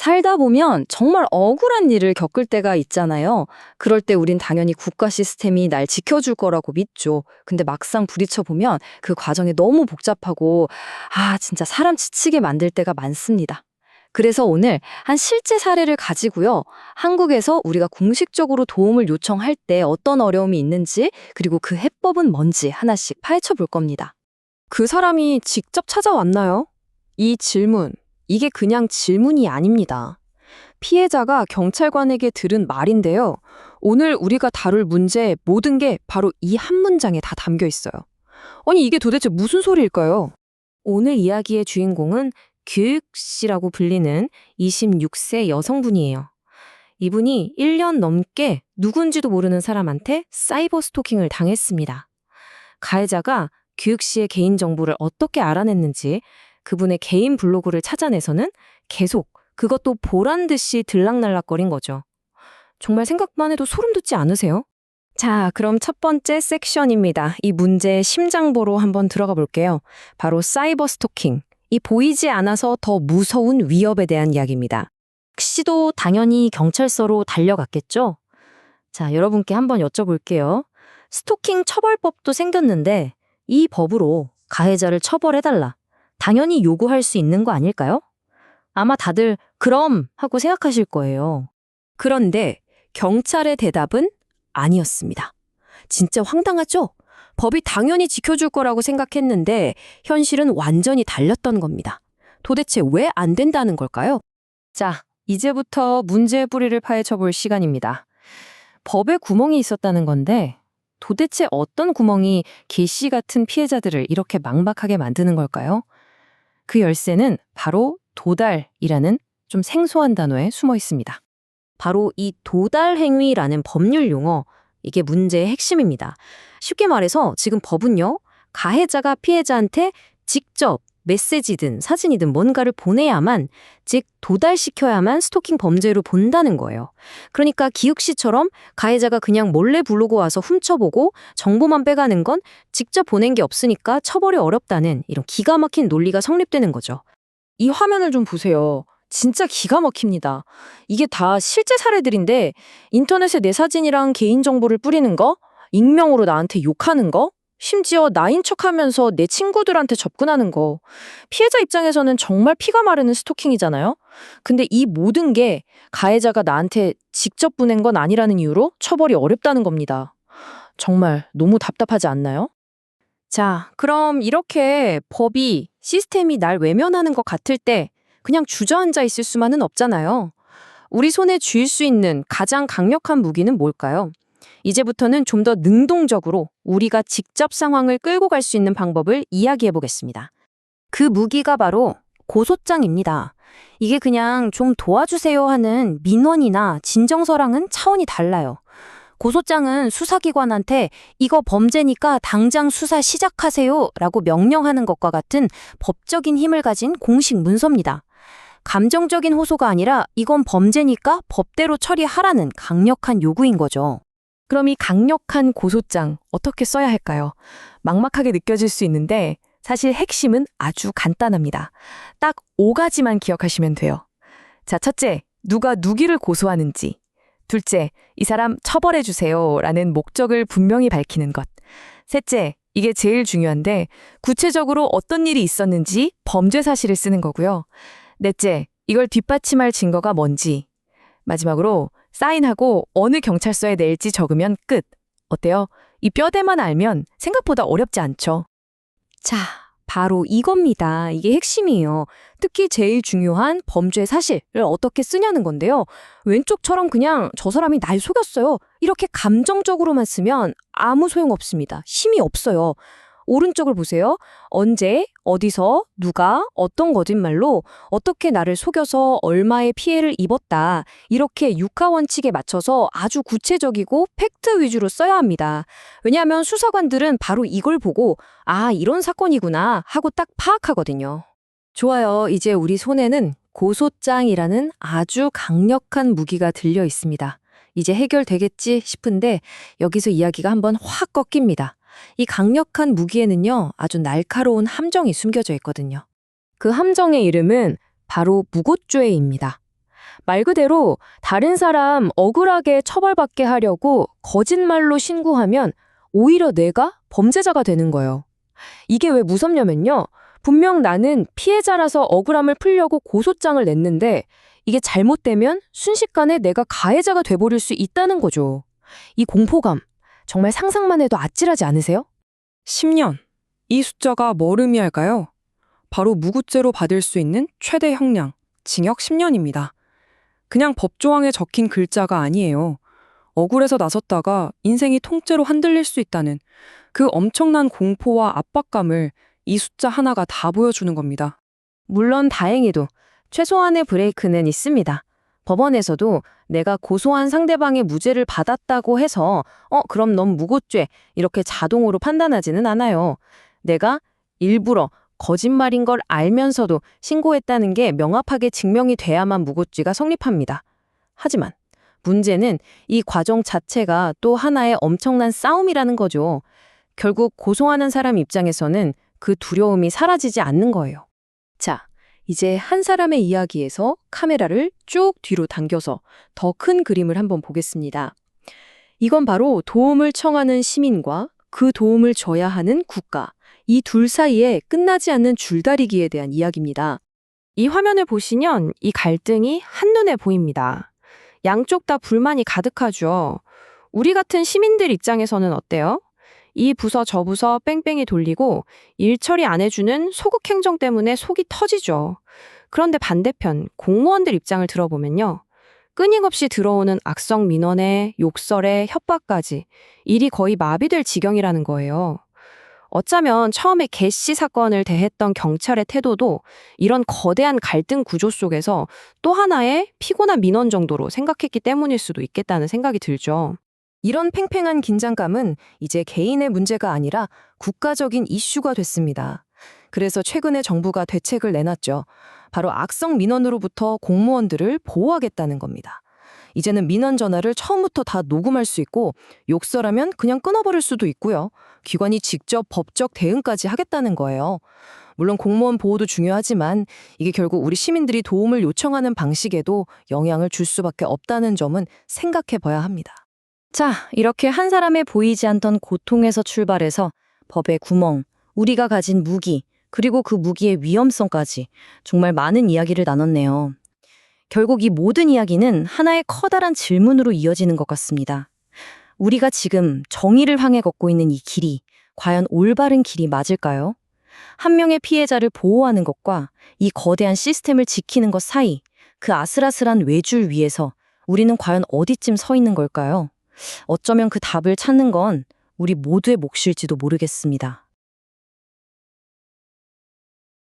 살다 보면 정말 억울한 일을 겪을 때가 있잖아요. 그럴 때 우린 당연히 국가 시스템이 날 지켜줄 거라고 믿죠. 근데 막상 부딪혀 보면 그 과정이 너무 복잡하고, 진짜 사람 지치게 만들 때가 많습니다. 그래서 오늘 한 실제 사례를 가지고요. 한국에서 우리가 공식적으로 도움을 요청할 때 어떤 어려움이 있는지, 그리고 그 해법은 뭔지 하나씩 파헤쳐 볼 겁니다. 그 사람이 직접 찾아왔나요? 이 질문, 이게 그냥 질문이 아닙니다. 피해자가 경찰관에게 들은 말인데요. 오늘 우리가 다룰 문제 모든 게 바로 이 한 문장에 다 담겨 있어요. 아니, 이게 도대체 무슨 소리일까요? 오늘 이야기의 주인공은 규익 씨라고 불리는 26세 여성분이에요. 이분이 1년 넘게 누군지도 모르는 사람한테 사이버 스토킹을 당했습니다. 가해자가 규익 씨의 개인정보를 어떻게 알아냈는지 그분의 개인 블로그를 찾아내서는 계속 그것도 보란 듯이 들락날락거린 거죠. 정말 생각만 해도 소름 돋지 않으세요? 자, 그럼 첫 번째 섹션입니다. 이 문제의 심장보로 한번 들어가 볼게요. 바로 사이버 스토킹. 이 보이지 않아서 더 무서운 위협에 대한 이야기입니다. 씨도 당연히 경찰서로 달려갔겠죠? 자, 여러분께 한번 여쭤볼게요. 스토킹 처벌법도 생겼는데 이 법으로 가해자를 처벌해달라. 당연히 요구할 수 있는 거 아닐까요? 아마 다들 그럼 하고 생각하실 거예요. 그런데 경찰의 대답은 아니었습니다. 진짜 황당하죠? 법이 당연히 지켜줄 거라고 생각했는데 현실은 완전히 달렸던 겁니다. 도대체 왜 안 된다는 걸까요? 자, 이제부터 문제의 뿌리를 파헤쳐 볼 시간입니다. 법에 구멍이 있었다는 건데 도대체 어떤 구멍이 개씨 같은 피해자들을 이렇게 막막하게 만드는 걸까요? 그 열쇠는 바로 도달이라는 좀 생소한 단어에 숨어 있습니다. 바로 이 도달 행위라는 법률 용어, 이게 문제의 핵심입니다. 쉽게 말해서 지금 법은요, 가해자가 피해자한테 직접 메시지든 사진이든 뭔가를 보내야만, 즉 도달시켜야만 스토킹 범죄로 본다는 거예요. 그러니까 기욱 씨처럼 가해자가 그냥 몰래 부르고 와서 훔쳐보고 정보만 빼가는 건 직접 보낸 게 없으니까 처벌이 어렵다는 이런 기가 막힌 논리가 성립되는 거죠. 이 화면을 좀 보세요. 진짜 기가 막힙니다. 이게 다 실제 사례들인데 인터넷에 내 사진이랑 개인정보를 뿌리는 거, 익명으로 나한테 욕하는 거, 심지어 나인 척하면서 내 친구들한테 접근하는 거. 피해자 입장에서는 정말 피가 마르는 스토킹이잖아요. 근데 이 모든 게 가해자가 나한테 직접 보낸 건 아니라는 이유로 처벌이 어렵다는 겁니다. 정말 너무 답답하지 않나요? 자, 그럼 이렇게 법이, 시스템이 날 외면하는 것 같을 때 그냥 주저앉아 있을 수만은 없잖아요. 우리 손에 쥘 수 있는 가장 강력한 무기는 뭘까요? 이제부터는 좀 더 능동적으로 우리가 직접 상황을 끌고 갈 수 있는 방법을 이야기해 보겠습니다. 그 무기가 바로 고소장입니다. 이게 그냥 좀 도와주세요 하는 민원이나 진정서랑은 차원이 달라요. 고소장은 수사기관한테 이거 범죄니까 당장 수사 시작하세요 라고 명령하는 것과 같은 법적인 힘을 가진 공식 문서입니다. 감정적인 호소가 아니라 이건 범죄니까 법대로 처리하라는 강력한 요구인 거죠. 그럼 이 강력한 고소장 어떻게 써야 할까요? 막막하게 느껴질 수 있는데 사실 핵심은 아주 간단합니다. 딱 5가지만 기억하시면 돼요. 자, 첫째, 누가 누구를 고소하는지. 둘째, 이 사람 처벌해주세요 라는 목적을 분명히 밝히는 것. 셋째, 이게 제일 중요한데 구체적으로 어떤 일이 있었는지 범죄 사실을 쓰는 거고요. 넷째, 이걸 뒷받침할 증거가 뭔지. 마지막으로 사인하고 어느 경찰서에 낼지 적으면 끝. 어때요? 이 뼈대만 알면 생각보다 어렵지 않죠? 자, 바로 이겁니다. 이게 핵심이에요. 특히 제일 중요한 범죄 사실을 어떻게 쓰냐는 건데요. 왼쪽처럼 그냥 저 사람이 날 속였어요. 이렇게 감정적으로만 쓰면 아무 소용없습니다. 힘이 없어요. 오른쪽을 보세요. 언제, 어디서, 누가, 어떤 거짓말로 어떻게 나를 속여서 얼마의 피해를 입었다. 이렇게 육하 원칙에 맞춰서 아주 구체적이고 팩트 위주로 써야 합니다. 왜냐하면 수사관들은 바로 이걸 보고 이런 사건이구나 하고 딱 파악하거든요. 좋아요. 이제 우리 손에는 고소장이라는 아주 강력한 무기가 들려 있습니다. 이제 해결되겠지 싶은데 여기서 이야기가 한번 확 꺾입니다. 이 강력한 무기에는요, 아주 날카로운 함정이 숨겨져 있거든요. 그 함정의 이름은 바로 무고죄입니다. 말 그대로 다른 사람 억울하게 처벌받게 하려고 거짓말로 신고하면 오히려 내가 범죄자가 되는 거예요. 이게 왜 무섭냐면요. 분명 나는 피해자라서 억울함을 풀려고 고소장을 냈는데 이게 잘못되면 순식간에 내가 가해자가 돼버릴 수 있다는 거죠. 이 공포감 정말 상상만 해도 아찔하지 않으세요? 10년. 이 숫자가 뭘 의미할까요? 바로 무구죄로 받을 수 있는 최대 형량, 징역 10년입니다. 그냥 법조항에 적힌 글자가 아니에요. 억울해서 나섰다가 인생이 통째로 흔들릴 수 있다는 그 엄청난 공포와 압박감을 이 숫자 하나가 다 보여주는 겁니다. 물론 다행히도 최소한의 브레이크는 있습니다. 법원에서도 내가 고소한 상대방의 무죄를 받았다고 해서 그럼 넌 무고죄 이렇게 자동으로 판단하지는 않아요. 내가 일부러 거짓말인 걸 알면서도 신고했다는 게 명확하게 증명이 돼야만 무고죄가 성립합니다. 하지만 문제는 이 과정 자체가 또 하나의 엄청난 싸움이라는 거죠. 결국 고소하는 사람 입장에서는 그 두려움이 사라지지 않는 거예요. 자, 이제 한 사람의 이야기에서 카메라를 쭉 뒤로 당겨서 더 큰 그림을 한번 보겠습니다. 이건 바로 도움을 청하는 시민과 그 도움을 줘야 하는 국가, 이 둘 사이에 끝나지 않는 줄다리기에 대한 이야기입니다. 이 화면을 보시면 이 갈등이 한눈에 보입니다. 양쪽 다 불만이 가득하죠. 우리 같은 시민들 입장에서는 어때요? 이 부서 저 부서 뺑뺑이 돌리고 일 처리 안 해주는 소극 행정 때문에 속이 터지죠. 그런데 반대편 공무원들 입장을 들어보면요. 끊임없이 들어오는 악성 민원에 욕설에 협박까지 일이 거의 마비될 지경이라는 거예요. 어쩌면 처음에 개씨 사건을 대했던 경찰의 태도도 이런 거대한 갈등 구조 속에서 또 하나의 피곤한 민원 정도로 생각했기 때문일 수도 있겠다는 생각이 들죠. 이런 팽팽한 긴장감은 이제 개인의 문제가 아니라 국가적인 이슈가 됐습니다. 그래서 최근에 정부가 대책을 내놨죠. 바로 악성 민원으로부터 공무원들을 보호하겠다는 겁니다. 이제는 민원 전화를 처음부터 다 녹음할 수 있고 욕설하면 그냥 끊어버릴 수도 있고요. 기관이 직접 법적 대응까지 하겠다는 거예요. 물론 공무원 보호도 중요하지만 이게 결국 우리 시민들이 도움을 요청하는 방식에도 영향을 줄 수밖에 없다는 점은 생각해 봐야 합니다. 자, 이렇게 한 사람의 보이지 않던 고통에서 출발해서 법의 구멍, 우리가 가진 무기, 그리고 그 무기의 위험성까지 정말 많은 이야기를 나눴네요. 결국 이 모든 이야기는 하나의 커다란 질문으로 이어지는 것 같습니다. 우리가 지금 정의를 향해 걷고 있는 이 길이 과연 올바른 길이 맞을까요? 한 명의 피해자를 보호하는 것과 이 거대한 시스템을 지키는 것 사이, 그 아슬아슬한 외줄 위에서 우리는 과연 어디쯤 서 있는 걸까요? 어쩌면 그 답을 찾는 건 우리 모두의 몫일지도 모르겠습니다.